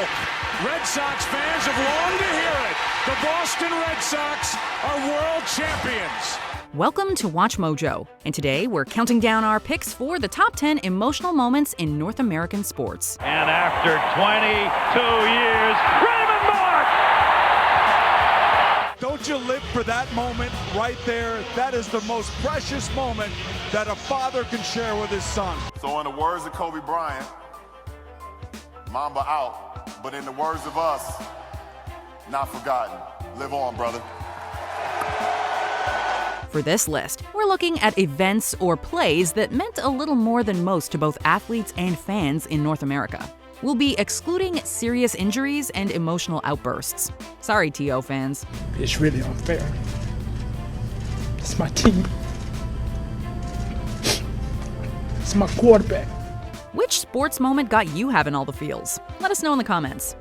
Hulk. Red Sox fans have longed to hear it. The Boston Red Sox are world champions. Welcome to Watch Mojo, and today we're counting down our picks for the top 10 emotional moments in North American sports. And after 22 years, Raymond Mark! Don't you live for that moment right there? That is the most precious moment that a father can share with his son. So in the words of Kobe Bryant, Mamba out, but in the words of us, not forgotten. Live on, brother. For this list, we're looking at events or plays that meant a little more than most to both athletes and fans in North America. We'll be excluding serious injuries and emotional outbursts. Sorry, TO fans. It's really unfair. It's my team. It's my quarterback. Which sports moment got you having all the feels? Let us know in the comments.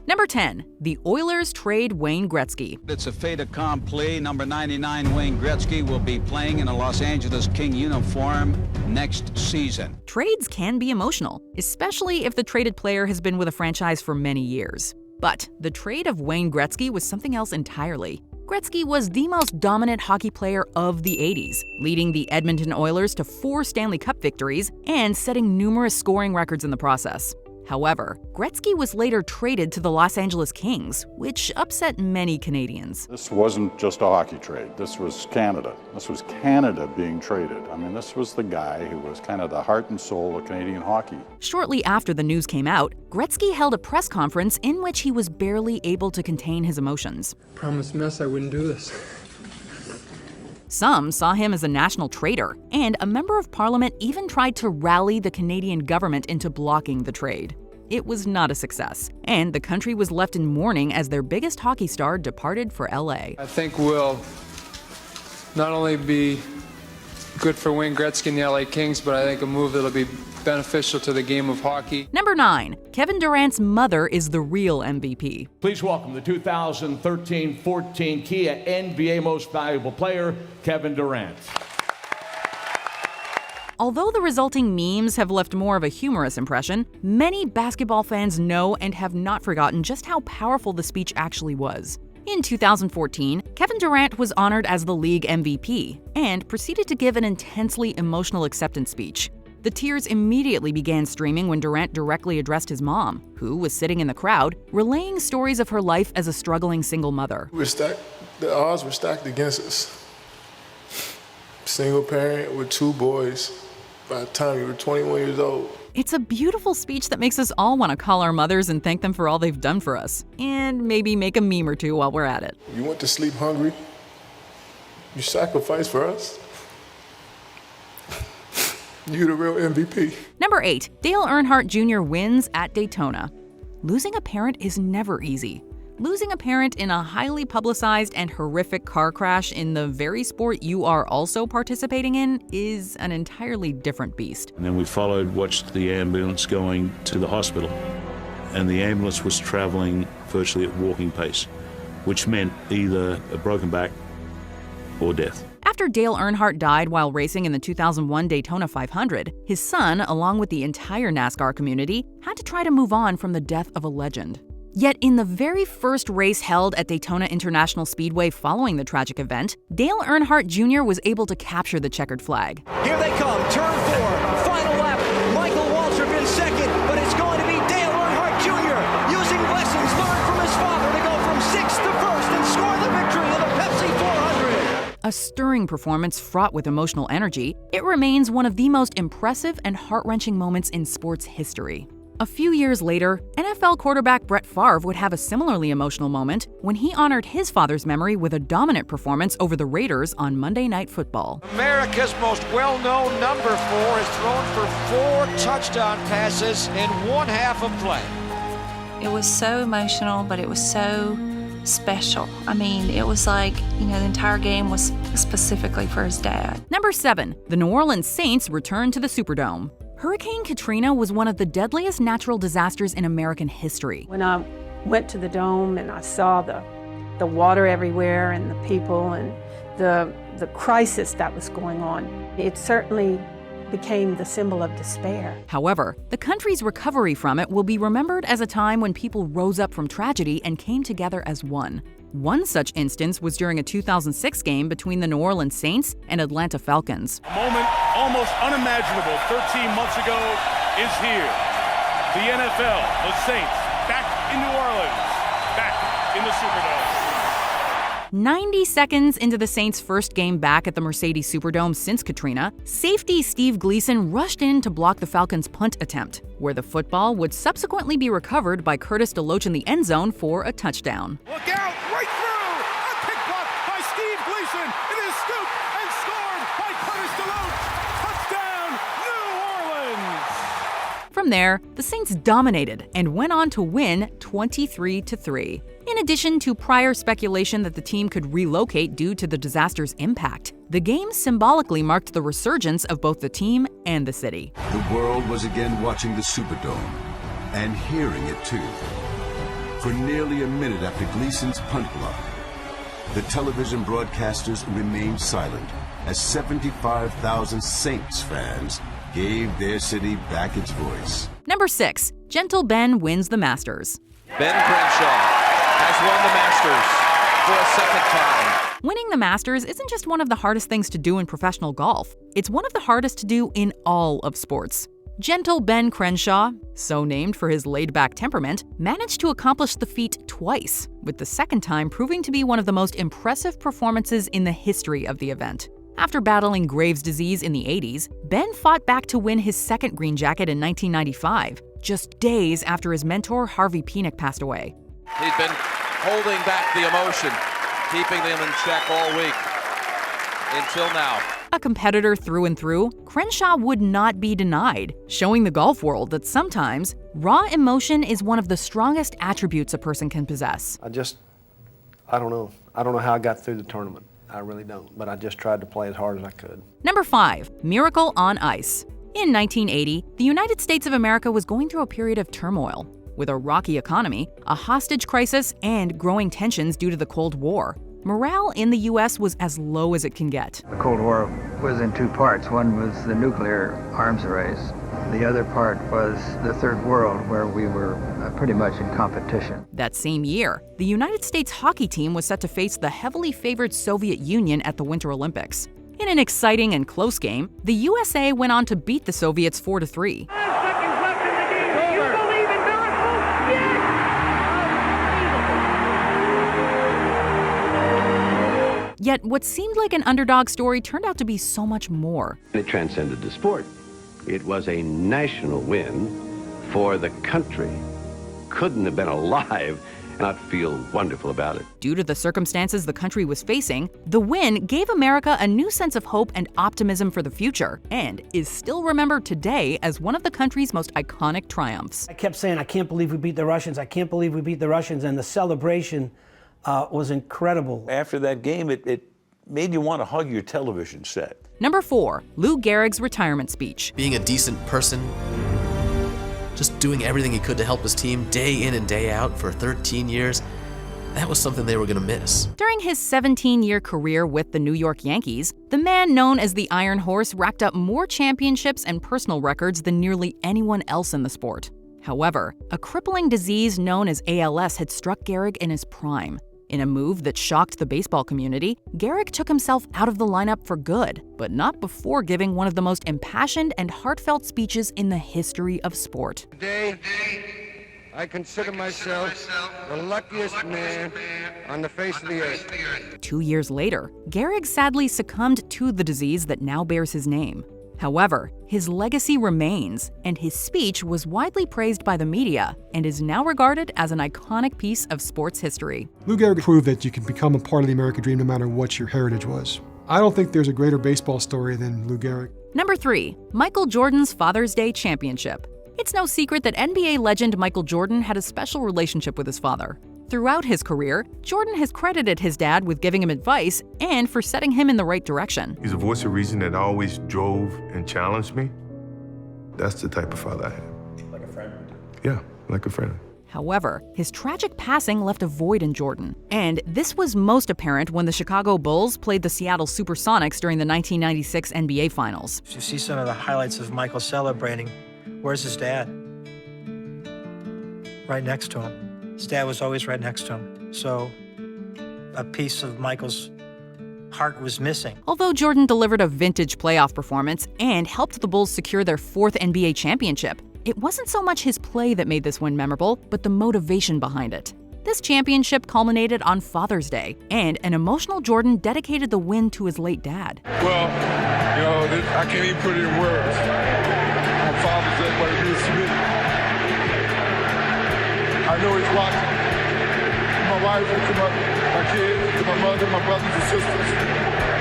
Number 10, the Oilers trade Wayne Gretzky. It's a fait accompli. Number 99, Wayne Gretzky, will be playing in a Los Angeles King uniform next season. Trades can be emotional, especially if the traded player has been with a franchise for many years. But the trade of Wayne Gretzky was something else entirely. Gretzky was the most dominant hockey player of the 80s, leading the Edmonton Oilers to 4 Stanley Cup victories and setting numerous scoring records in the process. However, Gretzky was later traded to the Los Angeles Kings, which upset many Canadians. This wasn't just a hockey trade. This was Canada. This was Canada being traded. I mean, this was the guy who was kind of the heart and soul of Canadian hockey. Shortly after the news came out, Gretzky held a press conference in which he was barely able to contain his emotions. Promised Mess I wouldn't do this. Some saw him as a national traitor, and a member of parliament even tried to rally the Canadian government into blocking the trade. It was not a success, and the country was left in mourning as their biggest hockey star departed for LA. I think we'll not only be good for Wayne Gretzky and the LA Kings, but I think a move that'll be beneficial to the game of hockey. Number 9, Kevin Durant's mother is the real MVP. Please welcome the 2013-14 Kia NBA Most Valuable Player, Kevin Durant. Although the resulting memes have left more of a humorous impression, many basketball fans know and have not forgotten just how powerful the speech actually was. In 2014, Kevin Durant was honored as the league MVP and proceeded to give an intensely emotional acceptance speech. The tears immediately began streaming when Durant directly addressed his mom, who was sitting in the crowd, relaying stories of her life as a struggling single mother. The odds were stacked against us. Single parent with 2 boys by the time you were 21 years old. It's a beautiful speech that makes us all want to call our mothers and thank them for all they've done for us, and maybe make a meme or two while we're at it. You went to sleep hungry. You sacrificed for us. You the real MVP. Number 8, Dale Earnhardt Jr. wins at Daytona. Losing a parent is never easy. Losing a parent in a highly publicized and horrific car crash in the very sport you are also participating in is an entirely different beast. And then we watched the ambulance going to the hospital. And the ambulance was traveling virtually at walking pace, which meant either a broken back or death. After Dale Earnhardt died while racing in the 2001 Daytona 500, his son, along with the entire NASCAR community, had to try to move on from the death of a legend. Yet in the very first race held at Daytona International Speedway following the tragic event, Dale Earnhardt Jr. was able to capture the checkered flag. Here they come, turn 4, final lap. Michael Waltrip in second, but it's going to be Dale Earnhardt Jr. using lessons learned from his father to go from 6th to 1st and score the victory in the Pepsi 400. A stirring performance fraught with emotional energy, it remains one of the most impressive and heart-wrenching moments in sports history. A few years later, NFL quarterback Brett Favre would have a similarly emotional moment when he honored his father's memory with a dominant performance over the Raiders on Monday Night Football. America's most well-known number 4 has thrown for 4 touchdown passes in one half of play. It was so emotional, but it was so special. I mean, it was like, the entire game was specifically for his dad. Number 7, the New Orleans Saints return to the Superdome. Hurricane Katrina was one of the deadliest natural disasters in American history. When I went to the Dome and I saw the water everywhere and the people and the crisis that was going on, it certainly became the symbol of despair. However, the country's recovery from it will be remembered as a time when people rose up from tragedy and came together as one. One such instance was during a 2006 game between the New Orleans Saints and Atlanta Falcons. A moment almost unimaginable 13 months ago is here. The NFL, the Saints, back in New Orleans, back in the Superdome. 90 seconds into the Saints' first game back at the Mercedes Superdome since Katrina, safety Steve Gleason rushed in to block the Falcons' punt attempt, where the football would subsequently be recovered by Curtis DeLoach in the end zone for a touchdown. Look out, right through! A kick block by Steve Gleason. It is scooped and scored by Curtis DeLoach. Touchdown, New Orleans! From there, the Saints dominated and went on to win 23-3. In addition to prior speculation that the team could relocate due to the disaster's impact, the game symbolically marked the resurgence of both the team and the city. The world was again watching the Superdome, and hearing it too. For nearly a minute after Gleason's punt block, the television broadcasters remained silent as 75,000 Saints fans gave their city back its voice. Number 6. Gentle Ben wins the Masters. Ben Crenshaw has won the Masters for a second time. Winning the Masters isn't just one of the hardest things to do in professional golf. It's one of the hardest to do in all of sports. Gentle Ben Crenshaw, so named for his laid-back temperament, managed to accomplish the feat twice, with the second time proving to be one of the most impressive performances in the history of the event. After battling Graves' disease in the 80s, Ben fought back to win his second green jacket in 1995, just days after his mentor Harvey Penick passed away. He's been holding back the emotion, keeping them in check all week, until now. A competitor through and through, Crenshaw would not be denied, showing the golf world that sometimes raw emotion is one of the strongest attributes a person can possess. I don't know. I don't know how I got through the tournament. I really don't, but I just tried to play as hard as I could. Number 5. Miracle on Ice. In 1980, the United States of America was going through a period of turmoil, with a rocky economy, a hostage crisis, and growing tensions due to the Cold War. Morale in the U.S. was as low as it can get. The Cold War was in two parts. One was the nuclear arms race. The other part was the Third World, where we were pretty much in competition. That same year, the United States hockey team was set to face the heavily favored Soviet Union at the Winter Olympics. In an exciting and close game, the USA went on to beat the Soviets 4-3. Yet what seemed like an underdog story turned out to be so much more. It transcended the sport. It was a national win for the country. Couldn't have been alive and not feel wonderful about it. Due to the circumstances the country was facing, the win gave America a new sense of hope and optimism for the future, and is still remembered today as one of the country's most iconic triumphs. I kept saying, I can't believe we beat the Russians. I can't believe we beat the Russians. And the celebration was incredible. After that game, it made you want to hug your television set. Number 4. Lou Gehrig's retirement speech. Being a decent person, just doing everything he could to help his team day in and day out for 13 years, that was something they were going to miss. During his 17-year career with the New York Yankees, the man known as the Iron Horse racked up more championships and personal records than nearly anyone else in the sport. However, a crippling disease known as ALS had struck Gehrig in his prime. In a move that shocked the baseball community, Gehrig took himself out of the lineup for good, but not before giving one of the most impassioned and heartfelt speeches in the history of sport. Today, I consider myself the luckiest man on the face of the earth. 2 years later, Gehrig sadly succumbed to the disease that now bears his name. However, his legacy remains, and his speech was widely praised by the media and is now regarded as an iconic piece of sports history. Lou Gehrig proved that you can become a part of the American dream no matter what your heritage was. I don't think there's a greater baseball story than Lou Gehrig. Number 3. Michael Jordan's Father's Day Championship. It's no secret that NBA legend Michael Jordan had a special relationship with his father. Throughout his career, Jordan has credited his dad with giving him advice and for setting him in the right direction. He's a voice of reason that always drove and challenged me. That's the type of father I have. Like a friend? Yeah, like a friend. However, his tragic passing left a void in Jordan. And this was most apparent when the Chicago Bulls played the Seattle Supersonics during the 1996 NBA Finals. You see some of the highlights of Michael celebrating. Where's his dad? Right next to him. His dad was always right next to him. So a piece of Michael's heart was missing. Although Jordan delivered a vintage playoff performance and helped the Bulls secure their 4th NBA championship, it wasn't so much his play that made this win memorable, but the motivation behind it. This championship culminated on Father's Day, and an emotional Jordan dedicated the win to his late dad. Well, I can't even put it in words. On Father's Day, what it is to me. I know he's watching. To my wife, to my kids, to my mother, my brothers and sisters.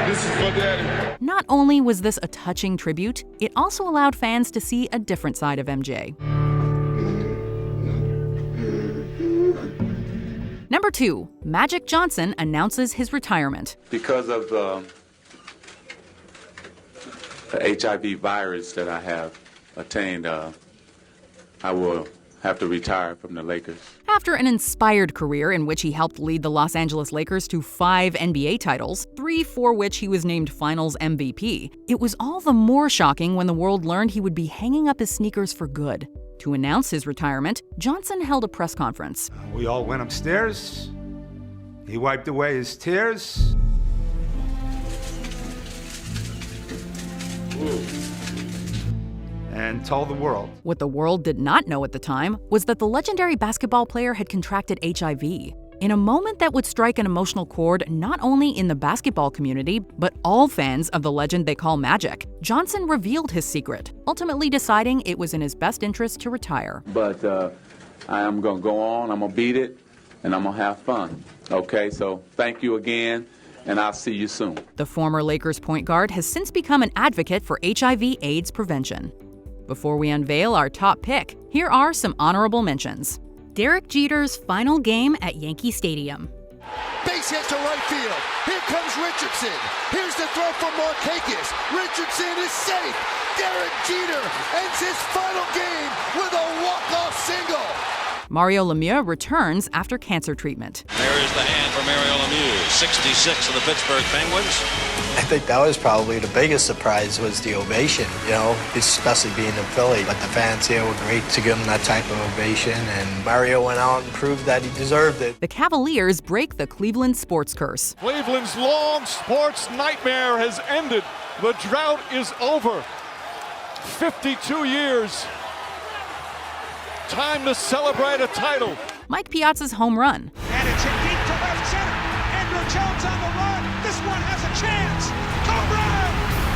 This is for Daddy. Not only was this a touching tribute, it also allowed fans to see a different side of MJ. Number 2, Magic Johnson announces his retirement. Because of the HIV virus that I have attained, I will have to retire from the Lakers. After an inspired career in which he helped lead the Los Angeles Lakers to 5 NBA titles, 3 for which he was named Finals MVP, it was all the more shocking when the world learned he would be hanging up his sneakers for good. To announce his retirement, Johnson held a press conference. We all went upstairs. He wiped away his tears. And told the world. What the world did not know at the time was that the legendary basketball player had contracted HIV. In a moment that would strike an emotional chord not only in the basketball community, but all fans of the legend they call Magic, Johnson revealed his secret, ultimately deciding it was in his best interest to retire. But I am going to go on, I'm going to beat it, and I'm going to have fun. Okay, so thank you again, and I'll see you soon. The former Lakers point guard has since become an advocate for HIV/AIDS prevention. Before we unveil our top pick, here are some honorable mentions. Derek Jeter's final game at Yankee Stadium. Base hit to right field. Here comes Richardson. Here's the throw from Markakis. Richardson is safe. Derek Jeter ends his final game with a walk-off single. Mario Lemieux returns after cancer treatment. There is the hand for Mario Lemieux, 66 of the Pittsburgh Penguins. I think that was probably the biggest surprise was the ovation, especially being in Philly. But the fans here were great to give him that type of ovation, and Mario went out and proved that he deserved it. The Cavaliers break the Cleveland sports curse. Cleveland's long sports nightmare has ended. The drought is over. 52 years. Time to celebrate a title. Mike Piazza's home run. And it's hit deep to left center. Andrew Jones on the run. This one has a chance. Home run!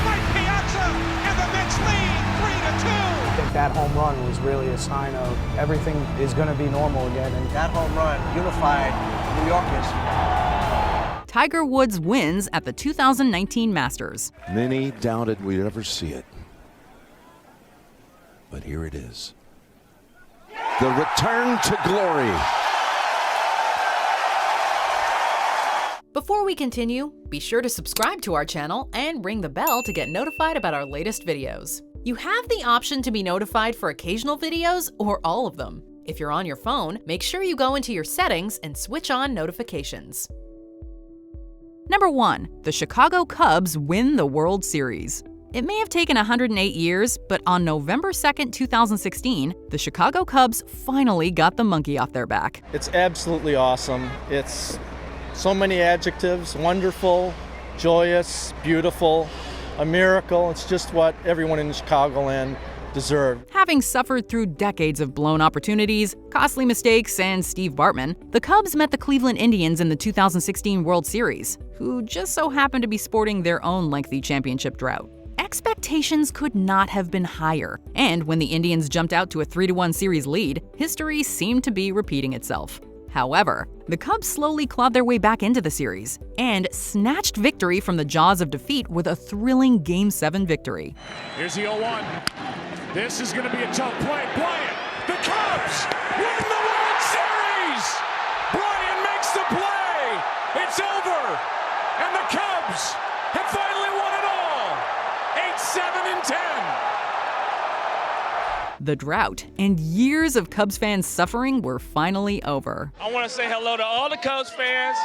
Mike Piazza, and the Mets lead 3-2. I think that home run was really a sign of everything is going to be normal again. And that home run unified New Yorkers. Tiger Woods wins at the 2019 Masters. Many doubted we'd ever see it. But here it is. The return to glory. Before we continue, be sure to subscribe to our channel and ring the bell to get notified about our latest videos. You have the option to be notified for occasional videos or all of them. If you're on your phone, make sure you go into your settings and switch on notifications. Number 1, the Chicago Cubs win the World Series. It may have taken 108 years, but on November 2nd, 2016, the Chicago Cubs finally got the monkey off their back. It's absolutely awesome. It's so many adjectives: wonderful, joyous, beautiful, a miracle. It's just what everyone in Chicagoland deserved. Having suffered through decades of blown opportunities, costly mistakes, and Steve Bartman, the Cubs met the Cleveland Indians in the 2016 World Series, who just so happened to be sporting their own lengthy championship drought. Expectations could not have been higher, and when the Indians jumped out to a 3-1 series lead, history seemed to be repeating itself. However, the Cubs slowly clawed their way back into the series and snatched victory from the jaws of defeat with a thrilling Game 7 victory. Here's the 0-1. This is going to be a tough play. Bryant, the Cubs win the World Series! Bryant makes the play! It's over! And the Cubs have finally won it all! 8-7-10. the drought, and years of Cubs fans' suffering were finally over. I want to say hello to all the Cubs fans.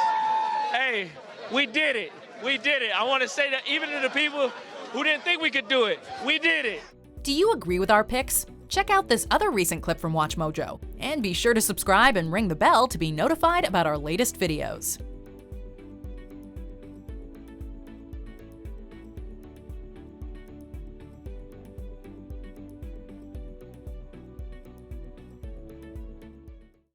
Hey, we did it. We did it. I want to say that even to the people who didn't think we could do it, we did it. Do you agree with our picks? Check out this other recent clip from WatchMojo, and be sure to subscribe and ring the bell to be notified about our latest videos.